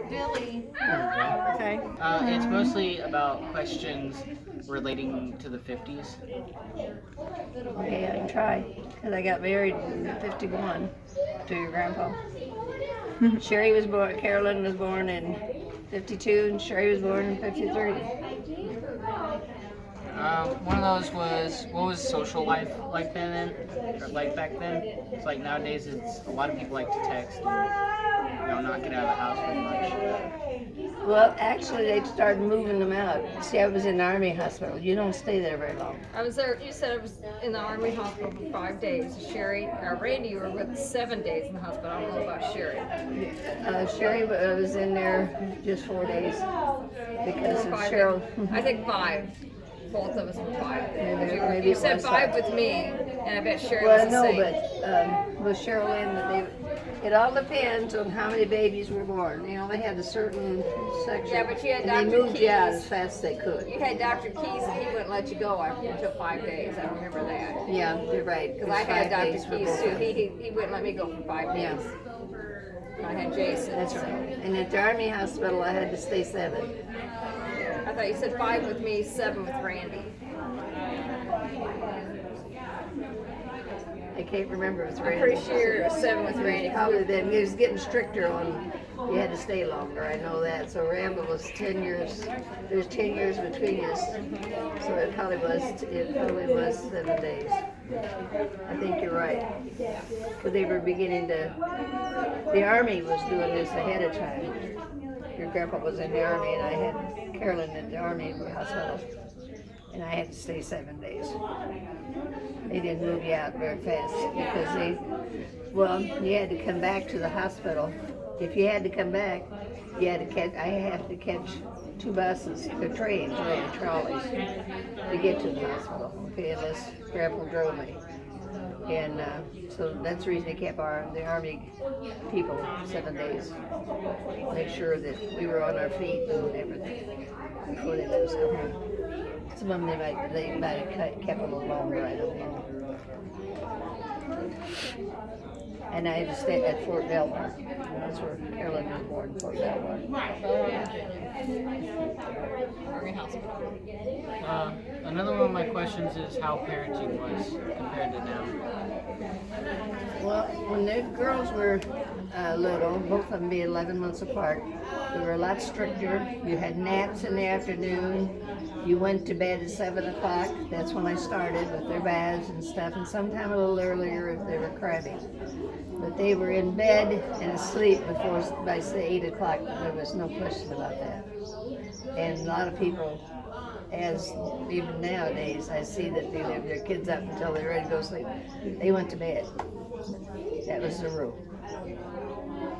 Billy. Okay. It's mostly about questions relating to the 50s. Okay, I can try. Because I got married in 51 to your grandpa. Sherry was born, Carolyn was born in 52, and Sherry was born in 53. One of those was, what was social life like then, or like back then? It's like nowadays, it's a lot of people like to text and not get out of the house very much. Well, actually, they started moving them out. See, I was in the Army hospital. You don't stay there very long. I was there. You said I was in the Army hospital for 5 days. Sherry, Randy, you were with 7 days in the hospital. I don't know about Sherry. Sherry was in there just 4 days because of Five Cheryl. I think 5. Both of us were 5. Maybe You it said was 5 5. with me, and I bet Sherry Well, was the no, same. but with Cheryl and it all depends on how many babies were born. They only had a certain section. Yeah, but you had and Dr. they moved you out Keys. as fast as they could. You had Dr. Keys, and he wouldn't let you go until 5 days. I remember that. Yeah, you're right. Because I had 5 Dr. days for Keys both too. of them. He wouldn't let me go for 5 days. Yeah. I had Jason. That's so. right. And at the Army hospital, I had to stay 7. I thought you said 5 with me, 7 with Randy. I can't remember if it's I'm Randy. pretty sure it was 7 with Randy. Probably then. It was getting stricter on. You had to stay longer. I know that. So Randall was 10 years. There's 10 years between us. So it probably was. It probably was 7 days. I think you're right. Because they were beginning to. The Army was doing this ahead of time. Your grandpa was in the Army, and I had Carolyn at the Army hospital, and I had to stay 7 days. They didn't move you out very fast because you had to come back to the hospital. If you had to come back, you had to catch. I had to catch 2 buses, or trains, or trolleys, to get to the hospital. Okay, unless Grandpa drove me. And so that's the reason they kept the Army people 7 days. Make sure that we were on our feet and everything before they let us go home. Some of them they might have kept a little longer, I don't know. And I had to stay at Fort Belvoir. That's where Carolyn was born, Fort Belvoir. Army hospital. Another one of my questions is how parenting was compared to now. Well, when the girls were little, both of them being 11 months apart, we were a lot stricter. You had naps in the afternoon. You went to bed at 7 o'clock. That's when I started with their baths and stuff, and sometime a little earlier if they were crabby. But they were in bed and asleep by say 8 o'clock. There was no question about that. And a lot of people, as even nowadays, I see that they leave their kids up until they're ready to go to sleep. They went to bed. That was the rule.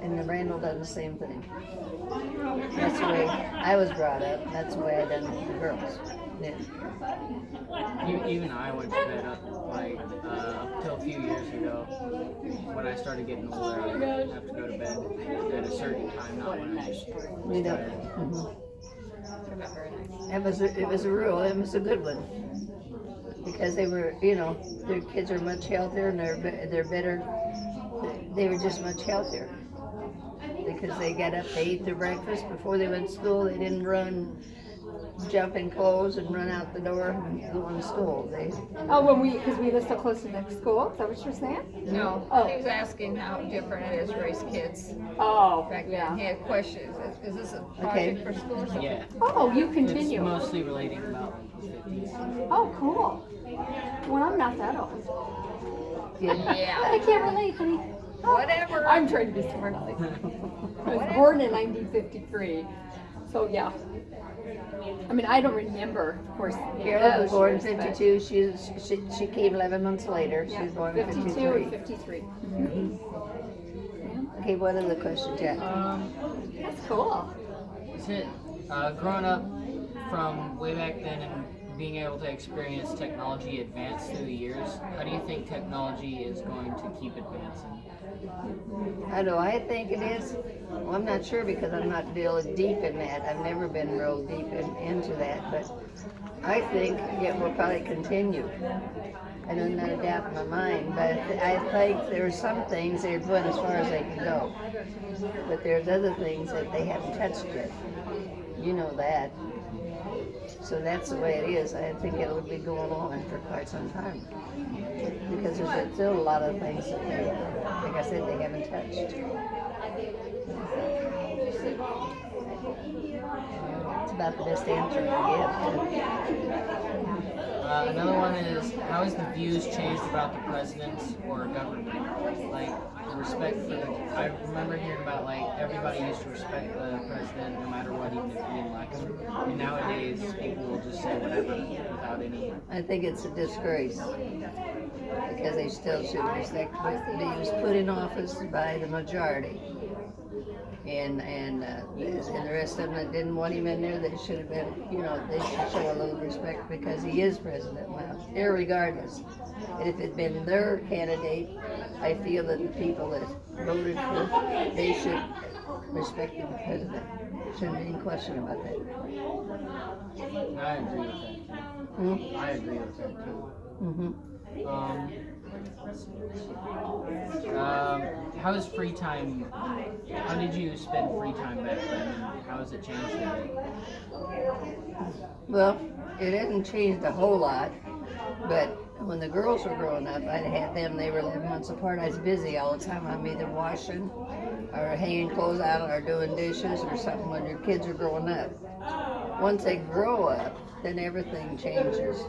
And the Randall done the same thing. That's the way I was brought up. That's the way I done with the girls. Yeah. Even I went to bed up till a few years ago. When I started getting older, I would have to go to bed at a certain time, not when I just You know. It was a rule. It was a good one because they were, their kids are much healthier and they're better. They were just much healthier because they got up, they ate their breakfast before they went to school. They didn't jump in clothes and run out the door and go to school. Because we live so close to the school. Is that what you're saying? No. Oh. He was asking how different it is to raise kids. Oh, Back yeah. then, he had questions. Is this a project for school or something? Yeah. Oh, you It's continue. mostly relating about the 50s. Oh, cool. Well, I'm not that old. I Yeah. can't relate, honey. Whatever. I'm trying to be smart aleck. I was born in 1953. So, yeah. I mean, I don't remember, of course. Carolyn was born in those years, but- 52. She came 11 months later. She Yeah, was born in 52 53. and 53. Okay, what other question, Jack? That's cool. Is it growing up from way back then and being able to experience technology advance through the years, how do you think technology is going to keep advancing? How do I think it is? Well, I'm not sure because I'm not real deep in that. I've never been real deep into that, but I think it will probably continue I do not adapt my mind, but I think there are some things they're doing as far as they can go. But there's other things that they haven't touched yet. You know that. So that's the way it is. I think it would be going on for quite some time. Because there's still a lot of things that they, like I said, they haven't touched. It's about the best answer I can give. Another one is, how has the views changed about the president or government? Like, the respect for the, I remember hearing about, like, everybody used to respect the president no matter what, even if you didn't like him. And nowadays, people will just say whatever without any. I think it's a disgrace because they still should respect, but he was put in office by the majority. And the rest of them that didn't want him in there, they should have been, they should show a little respect because he is president now, irregardless. And if it had been their candidate, I feel that the people that voted for, they should respect the president. Shouldn't be any question about that. I agree with that too. I agree with that too. Mm-hmm. How is free time? How did you spend free time back then? And how has it changed today? Well, it hasn't changed a whole lot, but when the girls were growing up, I had them, they were 11 months apart. I was busy all the time. I'm either washing or hanging clothes out or doing dishes or something when your kids are growing up. Once they grow up, then everything changes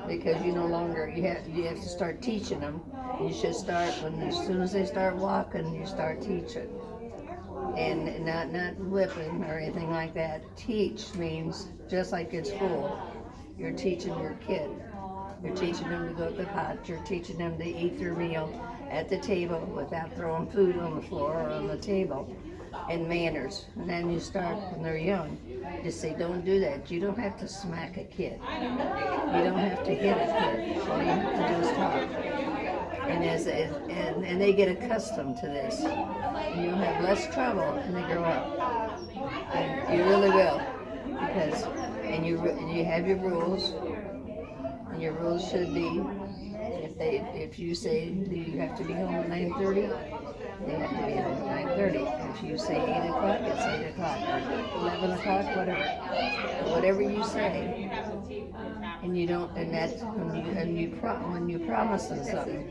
because you no longer, you have to start teaching them. You should start as soon as they start walking, you start teaching. And not whipping or anything like that. Teach means just like in school, you're teaching your kid. You're teaching them to go to the pot. You're teaching them to eat their meal at the table without throwing food on the floor or on the table. And manners. And then you start when they're young. Just say, don't do that. You don't have to smack a kid. You don't have to hit a kid. All you have to do is talk. And they get accustomed to this. And you'll have less trouble when they grow up. And you really will. Because, and you have your rules. And your rules should be, if you say you have to be home at 9:30, they have to be home at 9:30. If you say 8 o'clock, it's 8 o'clock. 11 o'clock, whatever. Whatever you say, and you don't, and that's when you promise them something.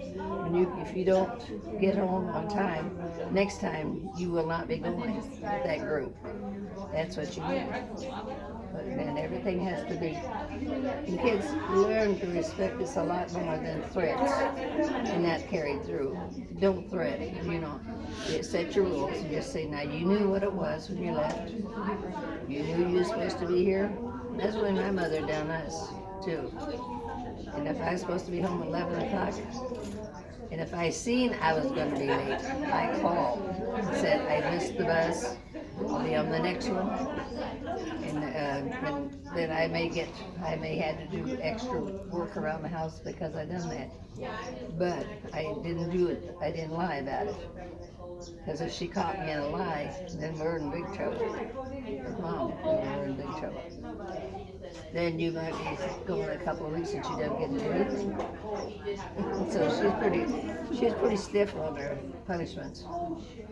If you don't get home on time, next time you will not be going with that group. That's what you need. And everything has to be. And kids learn to respect us a lot more than threats, and that carried through. Don't threat, You set your rules and just say, now you knew what it was when you left. You knew you were supposed to be here. That's the way my mother done us, too. And if I was supposed to be home at 11 o'clock, and if I seen I was going to be late, I called and said, I missed the bus, I'll be on the next one. And then I may had to do extra work around the house because I done that. But I didn't do it, I didn't lie about it. Because if she caught me in a lie, then we're in big trouble. With Mom, we're in big trouble. Then you might be going a couple of weeks and she doesn't get to do anything. So she's pretty stiff on her punishments.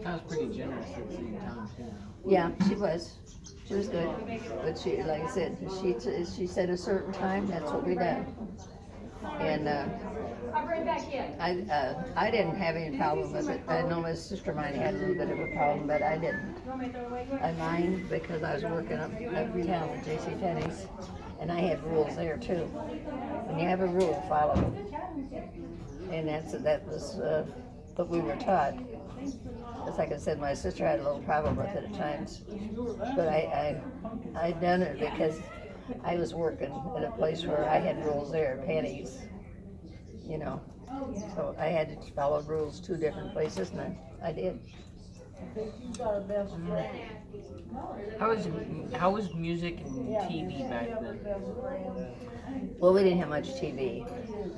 That was pretty generous at the same time too. Yeah, she was. She was good. But she, like I said, she said a certain time, that's what we done. And I didn't have any problem with it. I know my sister might have had a little bit of a problem, but I didn't. I mind because I was working uptown at JCPenney's, and I had rules there too. When you have a rule, follow it. And that was what we were taught. As like I said, my sister had a little problem with it at times, but I done it because I was working at a place where I had rules there, pennies, so I had to follow rules 2 different places, and I did. How was music and TV back then? Well, we didn't have much TV.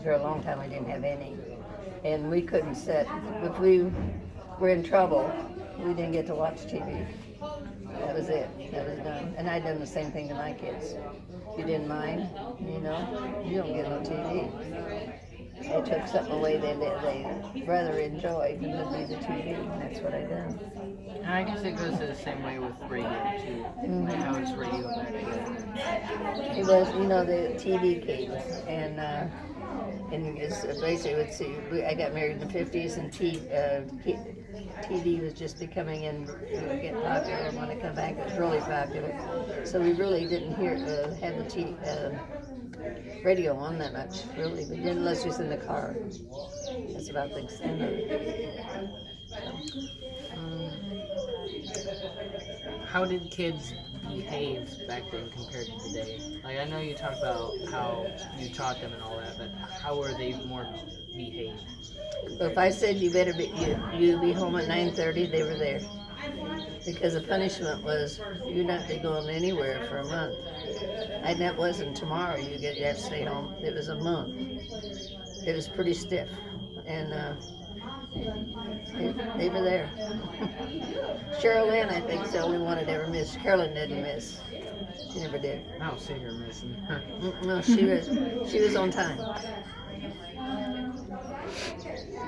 For a long time, we didn't have any, and we couldn't sit. If we were in trouble, we didn't get to watch TV. That was it. That was done. And I done the same thing to my kids. You didn't mind, you don't get no TV. they took something away they rather enjoyed than to be the TV. And that's what I done. And I guess it goes the same way with radio too. Like how it's radio back then. It was, the TV came, and it's basically, let's see, I got married in the 50s, and TV was just becoming getting popular. And when I come back, it was really popular. So we really didn't have the radio on that much, really. We didn't unless we was in the car. That's about the extent of it. How did kids behave back then compared to today? Like I know you talked about how you taught them and all that, but how were they more behaved? Well, if I said you better you be home at 9:30, they were there. Because the punishment was you not be going anywhere for a month. And that wasn't tomorrow. You have to stay home. It was a month. It was pretty stiff, and they were there. Cheryl Ann, I think, is the only one that ever missed. Carolyn didn't miss. She never did. I don't see her missing. No, she was on time.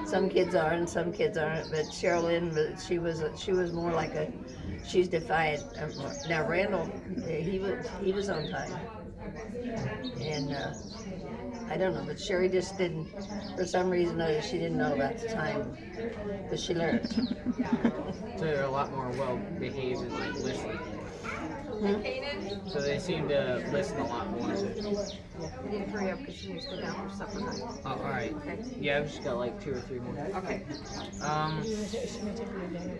Some kids are and some kids aren't, but Cheryl Lynn, she was more like she's defiant. Now Randall, he was on time, and I don't know, but Sherry just didn't, for some reason or other, she didn't know about the time, but she learned. So they're a lot more well behaved and like listening. Cainan, So they seem to listen a lot more. we need to hurry up because she needs to go down for supper time. Oh, all right. Okay. Yeah, I've just got like 2 or 3 more. Okay.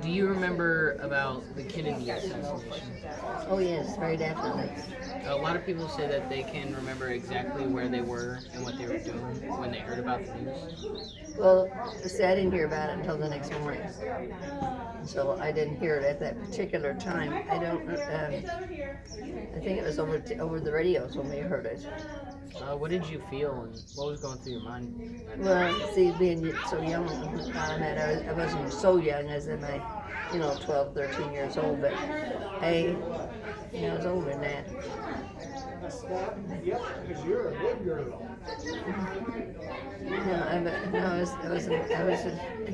Do you remember about the Kennedy assassination? Oh yes, very definitely. A lot of people say that they can remember exactly where they were and what they were doing when they heard about the news. Well, see, I didn't hear about it until the next morning, so I didn't hear it at that particular time. I don't. I think it was over the radios when we heard it. What did you feel and what was going through your mind? Well, see, being so young, I wasn't so young as in my, 12, 13 years old, but I was older than that. Yep, because you're a good girl. I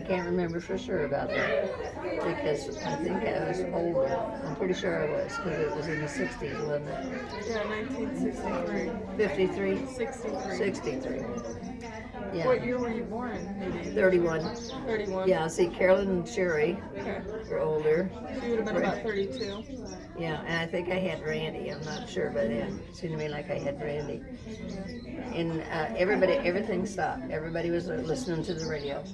can't remember for sure about that because I think I was older. I'm pretty sure I was because it was in the 60s, wasn't it? Yeah, 1963. 53? 63. 63. Yeah. What year were you born? Maybe 31. 31. Yeah, see, Carolyn and Sherry Okay. were older. So you would have been about 32. Yeah, and I think I had Randy. I'm not sure, but it seemed to me like I had Randy. And everything stopped. Everybody was listening to the radio.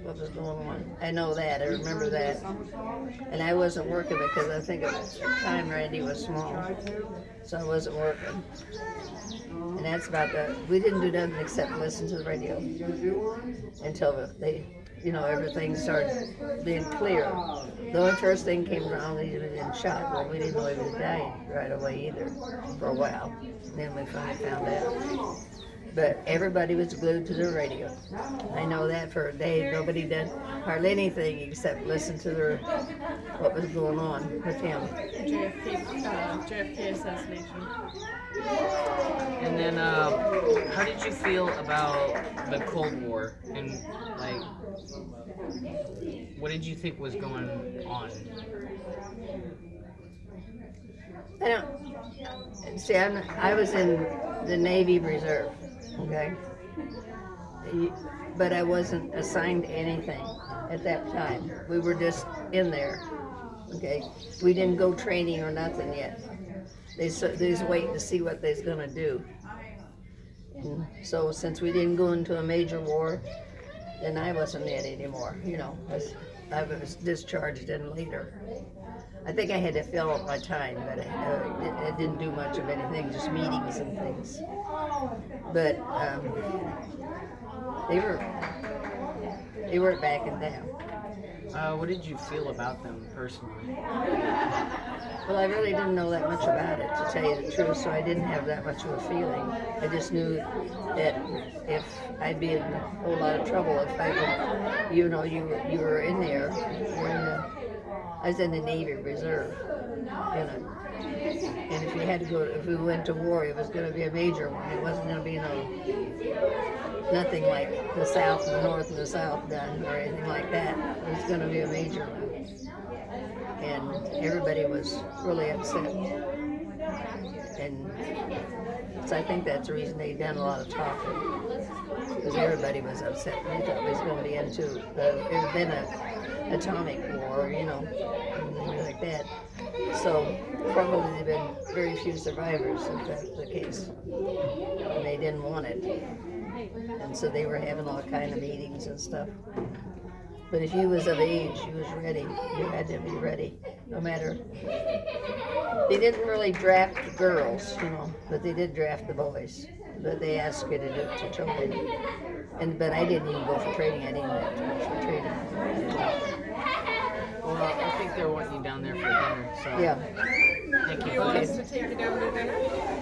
What was going on? I know that. I remember that. And I wasn't working because I think at the time Randy was small, so I wasn't working. And that's about we didn't do nothing except listen to the radio until everything started being clear. The only first thing came around, he was in shock. Well, we didn't know he was died right away either for a while. Then we finally found out. But everybody was glued to the radio. I know that for a day. Nobody did hardly anything except listen to what was going on with him. JFK assassination. And then, how did you feel about the Cold War? And, like, what did you think was going on? I don't see. I was in the Navy Reserve, okay, but I wasn't assigned anything at that time. We were just in there, okay. We didn't go training or nothing yet. They was waiting to see what they's gonna do. And so since we didn't go into a major war, then I wasn't in anymore. I was discharged in later. I think I had to fill up my time, but I didn't do much of anything, just meetings and things. But they weren't backing down. What did you feel about them personally? Well, I really didn't know that much about it, to tell you the truth, so I didn't have that much of a feeling. I just knew that if I'd be in a whole lot of trouble if I would, you were in there. I was in the Navy Reserve, and if you had to go, if we went to war, it was going to be a major one. It wasn't going to be nothing like the South and the North and the South done or anything like that. It was going to be a major one, and everybody was really upset. And so I think that's the reason they done a lot of talking, because everybody was upset. They thought it was going to be into it had been an atomic war, you know, and things like that. So probably there've been very few survivors if that's the case, and they didn't want it, and so they were having all kind of meetings and stuff. But if you was of age, you was ready. You had to be ready, no matter. They didn't really draft the girls, you know, but they did draft the boys. But they asked you to do it to children. But I didn't even go for training. I didn't have to go for training. Well, I think they're wanting you down there for dinner. So Yeah. thank you. You want Okay. us to take you down to dinner?